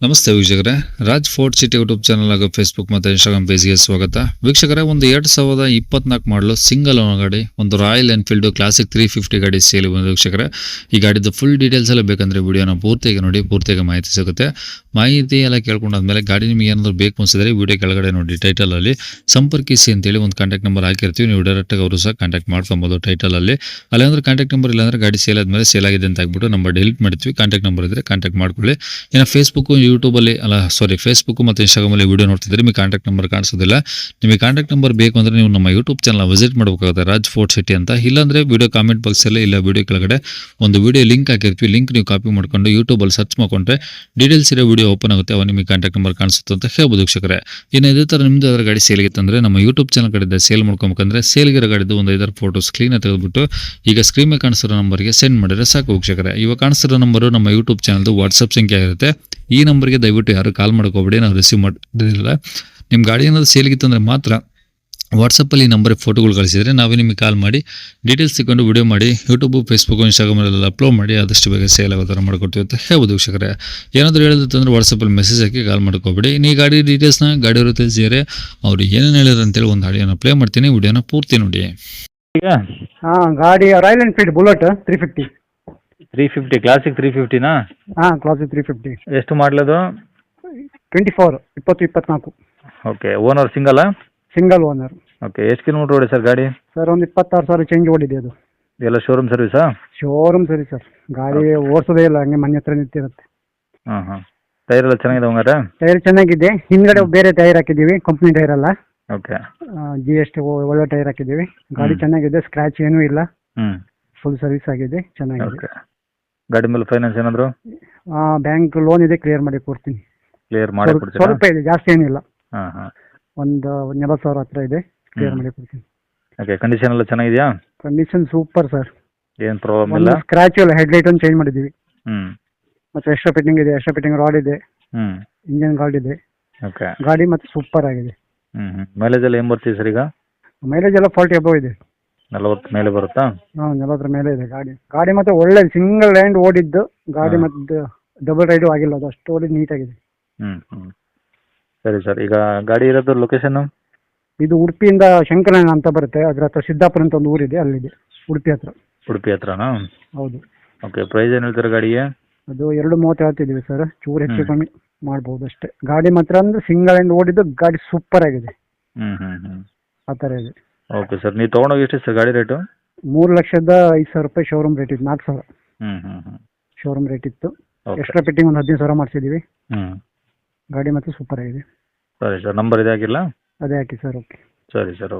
ನಮಸ್ತೆ ವೀಕ್ಷಕರೇ, Raj fort city YouTube channel ಹಾಗೂ ಫೇಸ್ಬುಕ್ ಮತ್ತು ಇನ್ಸ್ಟಾಗ್ರಾಮ್ ಪೇಜ್ಗೆ ಸ್ವಾಗತ. ವೀಕ್ಷಕರೇ, ಒಂದು 2024 ಮಾಡಲು ಸಿಂಗಲ್ ಓನರ್ ಗಾಡಿ, ಒಂದು ರಾಯಲ್ ಎನ್ಫೀಲ್ಡ್ ಕ್ಲಾಸಿಕ್ 350 ಗಾಡಿ ಸೇಲ್ ಬಂದು ವೀಕ್ಷಕರೇ. ಈ ಗಾಡಿದು ಫುಲ್ ಡೀಟೇಲ್ಸ್ ಎಲ್ಲ ಬೇಕಂದ್ರೆ ವಿಡಿಯೋನ ಪೂರ್ತಿಯಾಗಿ ನೋಡಿ, ಪೂರ್ತಿಯಾಗಿ ಮಾಹಿತಿ ಸಿಗುತ್ತೆ. ಮಾಹಿತಿ ಎಲ್ಲ ಕೇಳ್ಕೊಂಡಾದ್ಮೇಲೆ ಗಾಡಿ ನಿಮಗೆ ಏನಾದರೂ ಬೇಕು ಅನಿಸಿದ್ರೆ ವಿಡಿಯೋ ಕೆಳಗಡೆ ನೋಡಿ ಟೈಟಲಲ್ಲಿ ಸಂಪರ್ಕಿಸಿ ಅಂತೇಳಿ ಒಂದು ಕಾಂಟ್ಯಾಕ್ಟ್ ನಂಬರ್ ಹಾಕಿರ್ತೀವಿ. ನೀವು ಡೈರೆಕ್ಟಾಗಿ ಅವರು ಸಹ ಕಾಂಟ್ಯಾಕ್ಟ್ ಮಾಡ್ಕೊಬೋದು ಟೈಟಲಲ್ಲಿ. ಅಲ್ಲಾಂದ್ರೆ ಕಾಂಟ್ಯಾಕ್ಟ್ ನಂಬರ್ ಇಲ್ಲಾಂದ್ರೆ ಗಾಡಿ ಸೇಲ್ ಆದಮೇಲೆ ಸೇಲ್ ಆಗಿದೆ ಅಂತ ಆಗ್ಬಿಟ್ಟು ನಂಬರ್ ಡಿಲೀಟ್ ಮಾಡ್ತೀವಿ. ಕಾಂಟ್ಯಾಕ್ಟ್ ನಂಬರ್ ಇದ್ದರೆ ಕಾಂಟ್ಯಾಕ್ಟ್ ಮಾಡ್ಕೊಳ್ಳಿ. ಇನ್ನು ಯೂಟ್ಯೂಬಲ್ಲಿ ಫೇಸ್ಬುಕ್ ಮತ್ತು ಇನ್ಸ್ಟಾಗ್ರಾಮಲ್ಲಿ ವಿಡಿಯೋ ನೋಡ್ತಿದ್ರೆ ನಿಮಗೆ ಕಾಂಟ್ಯಾಕ್ಟ್ ನಂಬರ್ ಕಾಣಿಸೋದಿಲ್ಲ. ನಿಮಗೆ ಕಾಂಟ್ಯಾಕ್ಟ್ ನಂಬರ್ ಬೇಕು ಅಂದರೆ ನೀವು ನಮ್ಮ ಯೂಟ್ಯೂಬ್ ಚಾನಲ್ ವಿಸಿಟ್ ಮಾಡಬೇಕಾಗುತ್ತೆ, ರಾಜ್ ಫೋರ್ಟ್ ಸಿಟಿ ಅಂತ. ಇಲ್ಲಾಂದರೆ ವಿಡಿಯೋ ಕಾಮೆಂಟ್ ಬಾಕ್ಸಲ್ಲಿ ಇಲ್ಲ ವಿಡಿಯೋ ಕೆಳಗಡೆ ಒಂದು ವಿಡಿಯೋ ಲಿಂಕ್ ಹಾಕಿರ್ತೀವಿ. ಲಿಂಕ್ ನೀವು ಕಾಪಿ ಮಾಡ್ಕೊಂಡು ಯೂಟ್ಯೂಬಲ್ಲಿ ಸರ್ಚ್ ಮಾಡಿಕೊಂಡ್ರೆ ಡೀಟೇಲ್ಸ್ ಇರೋ ವಿಡಿಯೋ ಓಪನ್ ಆಗುತ್ತೆ. ಅವಾಗ ನಿಮಗೆ ಕಾಂಟ್ಯಾಕ್ಟ್ ನಂಬರ್ ಕಾಣಿಸುತ್ತೆ ಅಂತ ಹೇಳ್ಬೋದು ವೀಕ್ಷಕರೇ. ಇನ್ನು ಇದೇ ಥರ ನಿಮ್ಮದು ಅದರ ಗಾಡಿ ಸೇಲ್ಗಿತ್ತಂದರೆ ನಮ್ಮ ಯೂಟ್ಯೂಬ್ ಚಾನಲ್ ಕಡೆಯಿಂದ ಸೇಲ್ ಮಾಡ್ಕೊಬೇಕಂದ್ರೆ ಸೇಲ್ಗಿರೋ ಗಾಡಿದು ಒಂದು 5 ಫೋಟೋಸ್ ಕ್ಲೀನಾಗಿ ತೆಗೆದುಬಿಟ್ಟು ಈಗ ಸ್ಕ್ರೀನ್ ಮೇಲೆ ಕಾಣಿಸಿರೋ ನಂಬರ್ಗೆ ಸೆಂಡ್ ಮಾಡಿದ್ರೆ ಸಾಕು ವೀಕ್ಷಕರೇ. ಇವಾಗ ಕಾಣಿಸಿರೋ ನಂಬರು ನಮ್ಮ ಯೂಟ್ಯೂಬ್ ಚಾನಲ್ದು ವಾಟ್ಸಪ್ ಸಂಖ್ಯೆ ಆಗಿರುತ್ತೆ. ಈ ನಂಬರ್ಗೆ ದಯವಿಟ್ಟು ಯಾರು ಕಾಲ್ ಮಾಡ್ಕೋಬೇಡಿ, ನಾವು ರಿಸೀವ್ ಮಾಡೋದಿಲ್ಲ. ನಿಮ್ಮ ಗಾಡಿ ಏನಾದರೂ ಸೇಲ್ಗಿತ್ತು ಅಂದರೆ ಮಾತ್ರ ವಾಟ್ಸಪ್ಪಲ್ಲಿ ಈ ನಂಬರ್ಗೆ ಫೋಟೋಗಳು ಕಳಿಸಿದರೆ ನಾವೇ ನಿಮಗೆ ಕಾಲ್ ಮಾಡಿ ಡೀಟೇಲ್ಸ್ ತಗೊಂಡು ವಿಡಿಯೋ ಮಾಡಿ ಯೂಟ್ಯೂಬು, ಫೇಸ್ಬುಕ್ಕು, ಇನ್ಸ್ಟಾಗ್ರಾಮಲ್ಲೆಲ್ಲ ಅಪ್ಲೋಡ್ ಮಾಡಿ ಆದಷ್ಟು ಬೇಗ ಸೇಲ್ ಆಗೋ ಥರ ಮಾಡ್ಕೊಡ್ತೀವಿ ಅಂತ ಹೇಳ್ಬೋದು ವೀಕ್ಷಕರೇ. ಏನಾದರೂ ಹೇಳಿದ್ರೆ ವಾಟ್ಸಪ್ಪಲ್ಲಿ ಮೆಸೇಜ್ ಹಾಕಿ ಕಾಲ್ ಮಾಡ್ಕೋಬೇಡಿ. ಈ ಗಾಡಿ ಡೀಟೇಲ್ಸ್ನ ಗಾಡಿಯವರು ತಿಳಿಸಿದರೆ ಅವರು ಏನೇನು ಹೇಳಿದ್ರು ಅಂತೇಳಿ ಒಂದು ಆಡಿಯೋನ ಪ್ಲೇ ಮಾಡ್ತೀನಿ, ವಿಡಿಯೋನ ಪೂರ್ತಿ ನೋಡಿ. ಈಗ ಗಾಡಿ ರಾಯಲ್ ಎನ್ಫೀಲ್ಡ್ ಬುಲೆಟ್ 350. 350 ಕ್ಲಾಸಿಕ್ 350ನಾ? ಕ್ಲಾಸಿಕ್ 350. ಎಷ್ಟು ಮಾಡಲದು? 24. ಓಕೆ. ಓನರ್ ಸಿಂಗಲ್ಲಾ? Single owner. ಓಕೆ. ಎಷ್ಟು ಕಿಲೋಮೀಟ್ರ್ ಓಡಿ ಸರ್ ಗಾಡಿ? ಸರ್ ಒಂದು 26,000 ಚೇಂಜ್ ಓಡಿದೆ ಅದು. ಎಲ್ಲ ಶೋರೂಮ್ ಸರ್ವಿಸಾ? ಶೋರೂಮ್ ಸರಿ ಸರ್, ಗಾಡಿ ಓಡಿಸೋದೇ ಇಲ್ಲ, ಹಂಗೆ ಮನೆ ಹತ್ರ ನಿಂತಿರುತ್ತೆ. ಹಾಂ. ಟೈರ್ ಎಲ್ಲ ಚೆನ್ನಾಗಿದೆ ಹಂಗಾರೆ? ಟೈರ್ ಚೆನ್ನಾಗಿದೆ, ಹಿಂದ್ಗಡೆ ಬೇರೆ ಟೈರ್ ಹಾಕಿದ್ದೀವಿ, ಕಂಪ್ನಿ ಟೈರ್ ಅಲ್ಲ. ಓಕೆ. GST ಒಳ್ಳೆ ಟೈರ್ ಹಾಕಿದ್ದೀವಿ. ಗಾಡಿ ಚೆನ್ನಾಗಿದೆ, ಸ್ಕ್ರಾಚ್ ಏನೂ ಇಲ್ಲ, ಫುಲ್ ಸರ್ವಿಸ್ ಆಗಿದೆ, ಚೆನ್ನಾಗಿದೆ. ಓಕೆ. ಗಾಡಿ ಮೇಲೆ ಫೈನಾನ್ಸ್ ಏನಾದರೂ? ಬ್ಯಾಂಕ್ ಲೋನ್ ಇದೆ, ಕ್ಲಿಯರ್ ಮಾಡಿ ಕೊಡ್ತೀನಿ. ಕ್ಲಿಯರ್ ಮಾಡಿ ಕೊಡ್ತೀರಾ? ಸ್ವಲ್ಪ ಇದೆ, ಜಾಸ್ತಿ ಏನಿಲ್ಲ. ಹಾಂ. ಒಂದು 40,000 ಹತ್ರ ಇದೆ, ಕ್ಲಿಯರ್ ಮಾಡಿ ಕೊಡ್ತೀನಿ. ಓಕೆ. ಕಂಡೀಷನ್ ಎಲ್ಲ ಚೆನ್ನಾಗಿದೆಯಾ? ಕಂಡೀಷನ್ ಸೂಪರ್ ಸರ್, ಏನು ಪ್ರಾಬ್ಲಮ್ ಇಲ್ಲ? ಸ್ಕ್ರಾಚ್ ಇಲ್ಲ, ಹೆಡ್ಲೈಟ್ ಒಂದು ಚೇಂಜ್ ಮಾಡಿದ್ದೀವಿ. ಹ್ಞೂ. ಮತ್ತೆ ಎಕ್ಸ್ಟ್ರಾ ಫಿಟ್ಟಿಂಗ್ ಇದೆ, ಎಕ್ಸ್ಟ್ರಾ ಫಿಟ್ಟಿಂಗ್ ರಾಡ್ ಇದೆ, ಹ್ಞೂ. ಇಂಜಿನ್ ಗಾರ್ಡ್ ಇದೆ. ಓಕೆ. ಗಾಡಿ ಮತ್ತೆ ಸೂಪರ್ ಆಗಿದೆ. ಮೈಲೇಜ್ ಎಲ್ಲ ಏನು ಬರ್ತೀವಿ ಸರ್ ಈಗ? ಮೈಲೇಜ್ ಎಲ್ಲ 40 ಅಬೌವ್ ಇದೆ. 40 ಮೇಲೆ ಬರುತ್ತಾ? 40 ಮೇಲೆ ಇದೆ ಗಾಡಿ ಮತ್ತೆ ಒಳ್ಳೆ ಸಿಂಗಲ್ ಲ್ಯಾಂಡ್ ಓಡಿದ್ದು ಗಾಡಿ. ಮತ್ತೆ ಡಬಲ್ ರೈಡು ಆಗಿಲ್ಲ, ಅದು ಅಷ್ಟು ಓಡಿದ್ದು ನೀಟಾಗಿದೆ. ಸರಿ ಸರ್. ಈಗ ಗಾಡಿ ಇರೋದು ಲೊಕೇಶನ್? ಇದು ಉಡುಪಿಯಿಂದ ಶಂಕರಣ್ಣ ಅಂತ ಬರುತ್ತೆ, ಅದ್ರ ಹತ್ರ ಸಿದ್ದಾಪುರ ಅಂತ ಒಂದು ಊರಿದೆ, ಅಲ್ಲಿದೆ, ಉಡುಪಿ ಹತ್ರ. ಉಡುಪಿ ಹತ್ರನಾ? ಹೌದು. ಓಕೆ. ಪ್ರೈಸ್ ಏನು ಹೇಳ್ತಾರೆ ಗಾಡಿಗೆ? ಅದು 2.30 ಹೇಳ್ತಿದ್ದೀವಿ ಸರ್, ಚೂರು ಹೆಚ್ಚು ಕಮ್ಮಿ ಮಾಡ್ಬೋದು ಅಷ್ಟೇ. ಗಾಡಿ ಮಾತ್ರ ಅಂದ್ರೆ ಸಿಂಗಲ್ ಲ್ಯಾಂಡ್ ಓಡಿದ್ದು ಗಾಡಿ ಸೂಪರ್ ಆಗಿದೆ. ಆ ಥರ ಇದೆ. Okay sir. ನೀವು ತೊಗೊಂಡೋಗಿ ಎಷ್ಟು ಸರ್ ಗಾಡಿ ರೇಟು? 3,05,000 ರೂಪಾಯಿ ಶೋರೂಮ್ ರೇಟ್ ಇತ್ತು. 4,000 ಶೋರೂಮ್ ರೇಟ್ ಇತ್ತು. ಎಕ್ಸ್ಟ್ರಾ ಫಿಟ್ಟಿಂಗ್ ಒಂದು 15,000 ಮಾಡಿಸಿದ್ದೀವಿ. ಗಾಡಿ ಮತ್ತೆ ಸೂಪರ್ ಆಗಿದೆ. ಸರಿ ಸರ್. ನಂಬರ್ ಇದೆ ಹಾಕಿಲ್ಲ? ಅದೇ ಹಾಕಿ ಸರ್. ಓಕೆ. ಸರಿ ಸರ್. ಓಕೆ.